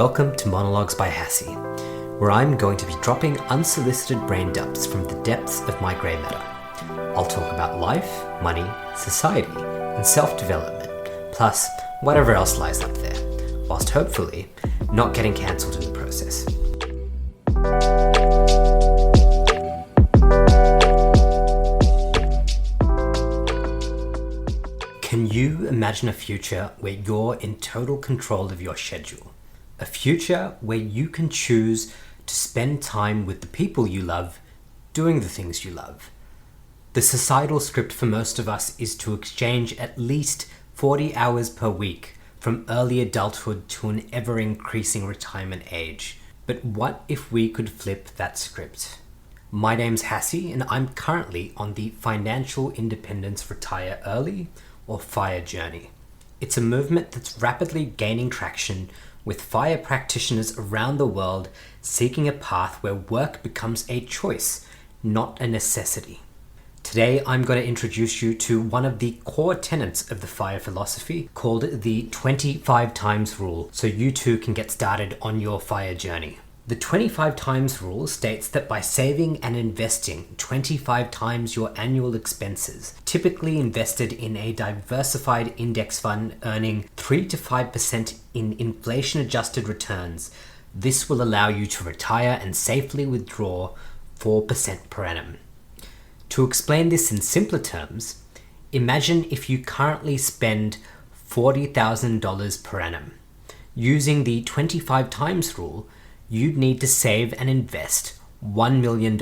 Welcome to Monologues by Hassie, where I'm going to be dropping unsolicited brain dumps from the depths of my grey matter. I'll talk about life, money, society, and self-development, plus whatever else lies up there, whilst hopefully not getting cancelled in the process. Can you imagine a future where you're in total control of your schedule? A future where you can choose to spend time with the people you love, doing the things you love. The societal script for most of us is to exchange at least 40 hours per week from early adulthood to an ever-increasing retirement age. But what if we could flip that script? My name's Hassie, and I'm currently on the Financial Independence Retire Early or FIRE journey. It's a movement that's rapidly gaining traction, with FIRE practitioners around the world seeking a path where work becomes a choice, not a necessity. Today, I'm going to introduce you to one of the core tenets of the FIRE philosophy called the 25 times rule, so you too can get started on your FIRE journey. The 25 times rule states that by saving and investing 25 times your annual expenses, typically invested in a diversified index fund earning 3 to 5% in inflation-adjusted returns, this will allow you to retire and safely withdraw 4% per annum. To explain this in simpler terms, imagine if you currently spend $40,000 per annum. Using the 25 times rule, you'd need to save and invest $1 million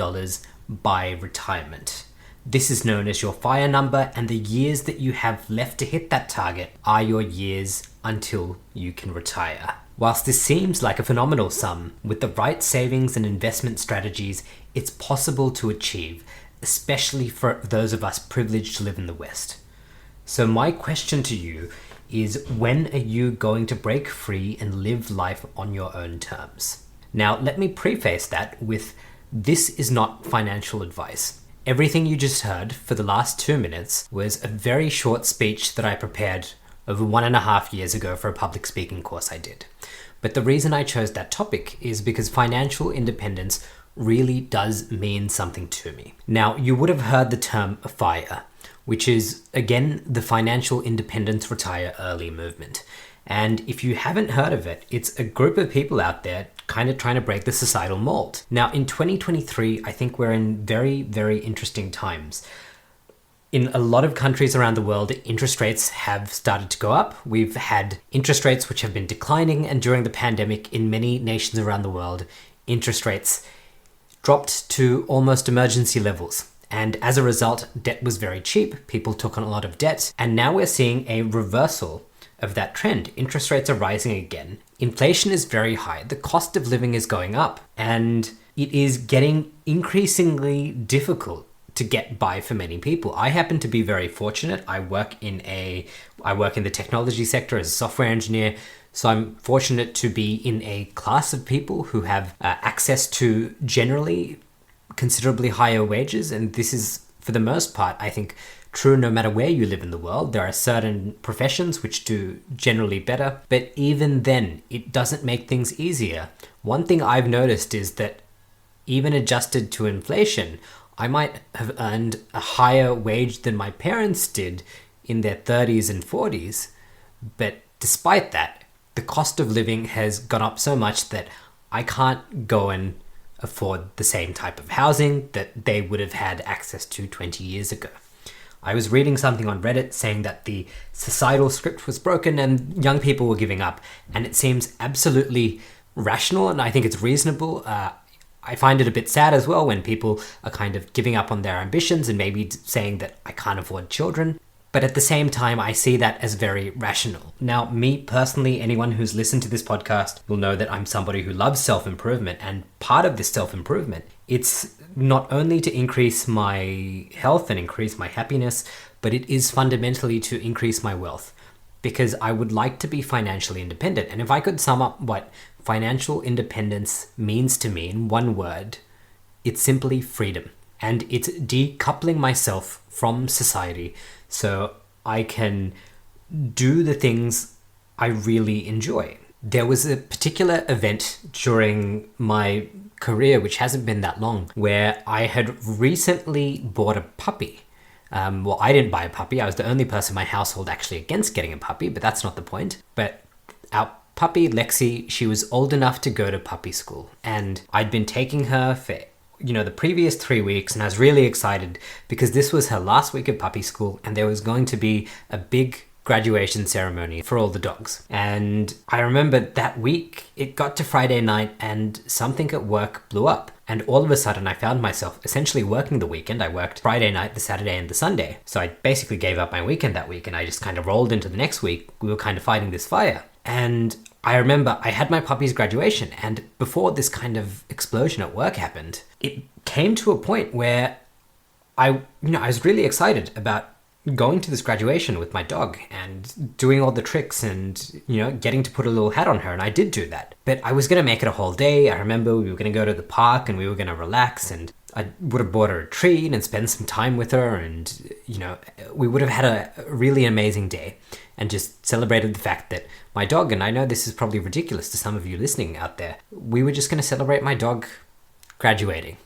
by retirement. This is known as your FIRE number, and the years that you have left to hit that target are your years until you can retire. Whilst this seems like a phenomenal sum, with the right savings and investment strategies, it's possible to achieve, especially for those of us privileged to live in the West. So my question to you is, when are you going to break free and live life on your own terms? Now, let me preface that with, this is not financial advice. Everything you just heard for the last 2 minutes was a very short speech that I prepared over 1.5 years ago for a public speaking course I did. But the reason I chose that topic is because financial independence really does mean something to me. Now, you would have heard the term FIRE, which is, again, the Financial Independence Retire Early movement. And if you haven't heard of it, it's a group of people out there kind of trying to break the societal mold. Now, in 2023, I think we're in very, very interesting times. In a lot of countries around the world, interest rates have started to go up. We've had interest rates which have been declining, and during the pandemic, in many nations around the world, interest rates dropped to almost emergency levels. And as a result, debt was very cheap. People took on a lot of debt. And now we're seeing a reversal of that trend. Interest rates are rising again. Inflation is very high. The cost of living is going up. And it is getting increasingly difficult to get by for many people. I happen to be very fortunate. I work in the technology sector as a software engineer. So I'm fortunate to be in a class of people who have access to generally considerably higher wages. And this is, for the most part, I think, true no matter where you live in the world. There are certain professions which do generally better, but even then, it doesn't make things easier. One thing I've noticed is that even adjusted to inflation, I might have earned a higher wage than my parents did in their 30s and 40s, but despite that, the cost of living has gone up so much that I can't go and afford the same type of housing that they would have had access to 20 years ago. I was reading something on Reddit saying that the societal script was broken and young people were giving up, and it seems absolutely rational, and I think it's reasonable. I find it a bit sad as well when people are kind of giving up on their ambitions and maybe saying that I can't afford children. But at the same time, I see that as very rational. Now, me personally, anyone who's listened to this podcast will know that I'm somebody who loves self-improvement, and part of this self-improvement, it's not only to increase my health and increase my happiness, but it is fundamentally to increase my wealth, because I would like to be financially independent. And if I could sum up what financial independence means to me in one word, it's simply freedom. And it's decoupling myself from society so I can do the things I really enjoy. There was a particular event during my career, which hasn't been that long, where I had recently bought a puppy. Well, I didn't buy a puppy. I was the only person in my household actually against getting a puppy, but that's not the point. But our puppy, Lexi, she was old enough to go to puppy school. And I'd been taking her for, the previous 3 weeks, and I was really excited because this was her last week of puppy school, and there was going to be a big graduation ceremony for all the dogs. And I remember that week, it got to Friday night and something at work blew up. And all of a sudden I found myself essentially working the weekend. I worked Friday night, the Saturday and the Sunday. So I basically gave up my weekend that week and I just kind of rolled into the next week. We were kind of fighting this fire. And I remember I had my puppy's graduation, and before this kind of explosion at work happened, it came to a point where I was really excited about going to this graduation with my dog and doing all the tricks and, getting to put a little hat on her. And I did do that. But I was going to make it a whole day. I remember we were going to go to the park and we were going to relax, and I would have bought her a treat and spend some time with her. And, we would have had a really amazing day and just celebrated the fact that my dog, and I know this is probably ridiculous to some of you listening out there, we were just going to celebrate my dog graduating.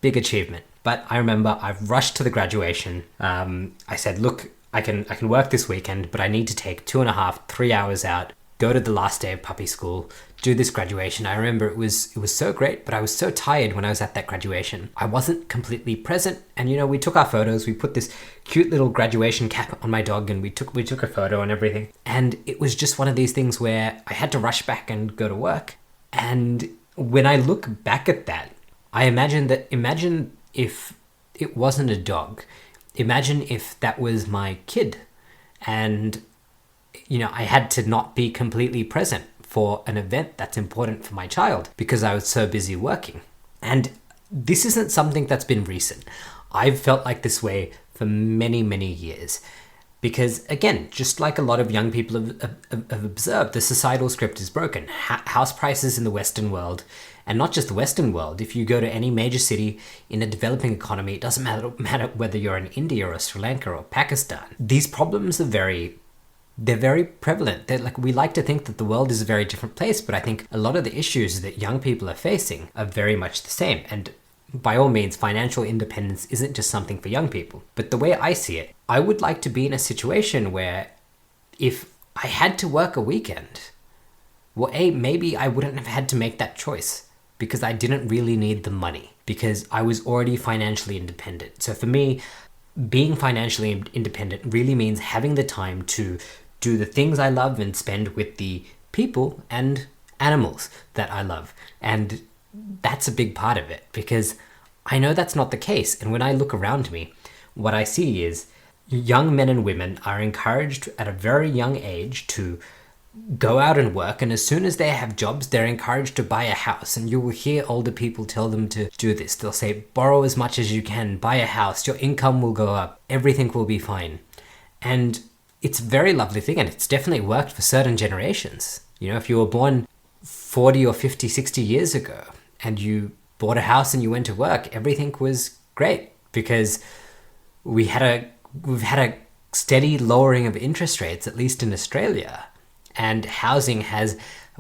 Big achievement. But I remember I rushed to the graduation. I said, look, I can work this weekend, but I need to take 2.5, 3 hours out, go to the last day of puppy school, do this graduation. I remember it was so great, but I was so tired when I was at that graduation. I wasn't completely present. And, we took our photos. We put this cute little graduation cap on my dog and we took a photo and everything. And it was just one of these things where I had to rush back and go to work. And when I look back at that, I imagine if it wasn't a dog, imagine if that was my kid and, I had to not be completely present for an event that's important for my child because I was so busy working. And this isn't something that's been recent. I've felt like this way for many, many years. Because again, just like a lot of young people have observed, the societal script is broken. House prices in the Western world, and not just the Western world, if you go to any major city in a developing economy, it doesn't matter whether you're in India or Sri Lanka or Pakistan. These problems are very prevalent. We like to think that the world is a very different place, but I think a lot of the issues that young people are facing are very much the same. And by all means, financial independence isn't just something for young people. But the way I see it, I would like to be in a situation where if I had to work a weekend, well, maybe I wouldn't have had to make that choice because I didn't really need the money because I was already financially independent. So for me, being financially independent really means having the time to do the things I love and spend with the people and animals that I love. And that's a big part of it because I know that's not the case. And when I look around me, what I see is young men and women are encouraged at a very young age to go out and work. And as soon as they have jobs, they're encouraged to buy a house. And you will hear older people tell them to do this. They'll say, borrow as much as you can, buy a house, your income will go up, everything will be fine. And it's a very lovely thing. And it's definitely worked for certain generations. If you were born 40 or 50, 60 years ago, and you bought a house and you went to work, everything was great because we've had a steady lowering of interest rates, at least in Australia, and housing has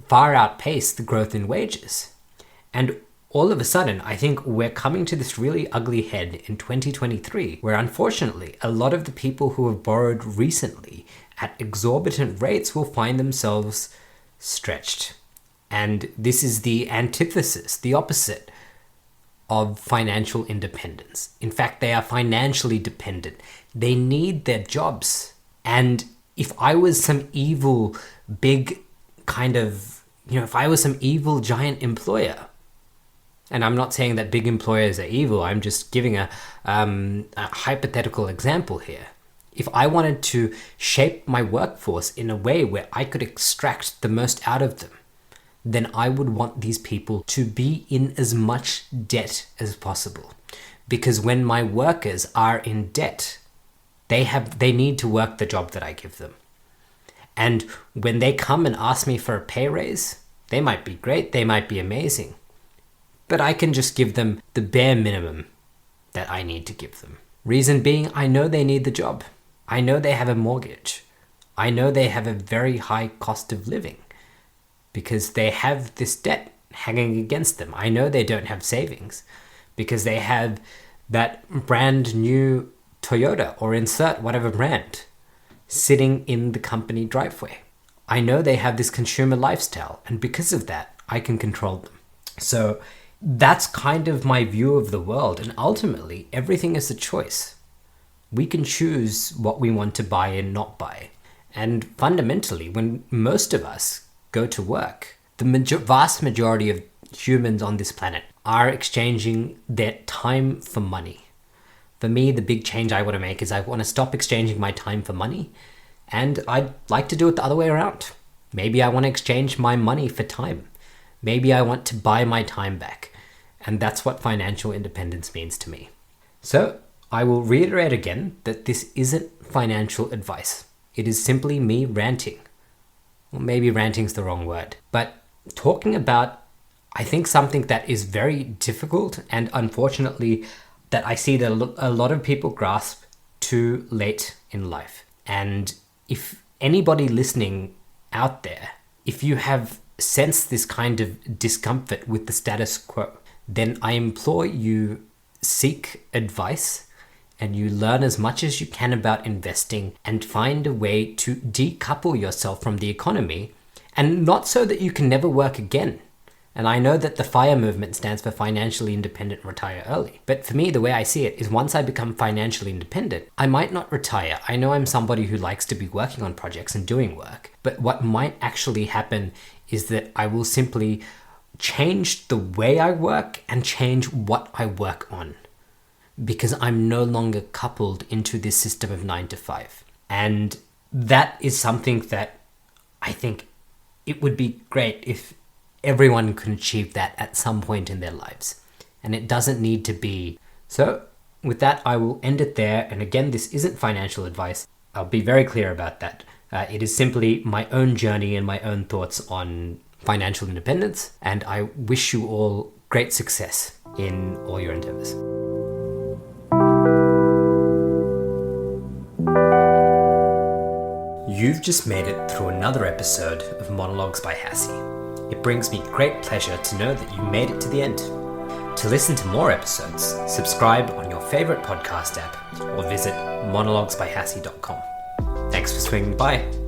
far outpaced the growth in wages. And all of a sudden, I think we're coming to this really ugly head in 2023, where unfortunately, a lot of the people who have borrowed recently at exorbitant rates will find themselves stretched. And this is the antithesis, the opposite of financial independence. In fact, they are financially dependent. They need their jobs. And if I was some evil, big kind of, if I was some evil giant employer, and I'm not saying that big employers are evil, I'm just giving a hypothetical example here. If I wanted to shape my workforce in a way where I could extract the most out of them, then I would want these people to be in as much debt as possible. Because when my workers are in debt, they need to work the job that I give them. And when they come and ask me for a pay raise, they might be great, they might be amazing, but I can just give them the bare minimum that I need to give them. Reason being, I know they need the job. I know they have a mortgage. I know they have a very high cost of living. because they have this debt hanging against them. I know they don't have savings because they have that brand new Toyota or insert whatever brand sitting in the company driveway. I know they have this consumer lifestyle, and because of that, I can control them. So that's kind of my view of the world, and ultimately, everything is a choice. We can choose what we want to buy and not buy. And fundamentally, when most of us go to work, the vast majority of humans on this planet are exchanging their time for money. For me, the big change I want to make is I want to stop exchanging my time for money, and I'd like to do it the other way around. Maybe I want to exchange my money for time. Maybe I want to buy my time back. And that's what financial independence means to me. So I will reiterate again that this isn't financial advice. It is simply me ranting. Well, maybe ranting's the wrong word, but talking about, I think, something that is very difficult, and unfortunately that I see that a lot of people grasp too late in life. And if anybody listening out there, if you have sensed this kind of discomfort with the status quo, then I implore you seek advice and you learn as much as you can about investing and find a way to decouple yourself from the economy, and not so that you can never work again. And I know that the FIRE movement stands for Financially Independent Retire Early. But for me, the way I see it is once I become financially independent, I might not retire. I know I'm somebody who likes to be working on projects and doing work. But what might actually happen is that I will simply change the way I work and change what I work on, because I'm no longer coupled into this system of 9 to 5. And that is something that I think it would be great if everyone can achieve that at some point in their lives. And it doesn't need to be. So with that, I will end it there. And again, this isn't financial advice. I'll be very clear about that. It is simply my own journey and my own thoughts on financial independence. And I wish you all great success in all your endeavors. You've just made it through another episode of Monologues by Hassie. It brings me great pleasure to know that you made it to the end. To listen to more episodes, subscribe on your favorite podcast app or visit monologuesbyhassie.com. Thanks for swinging by.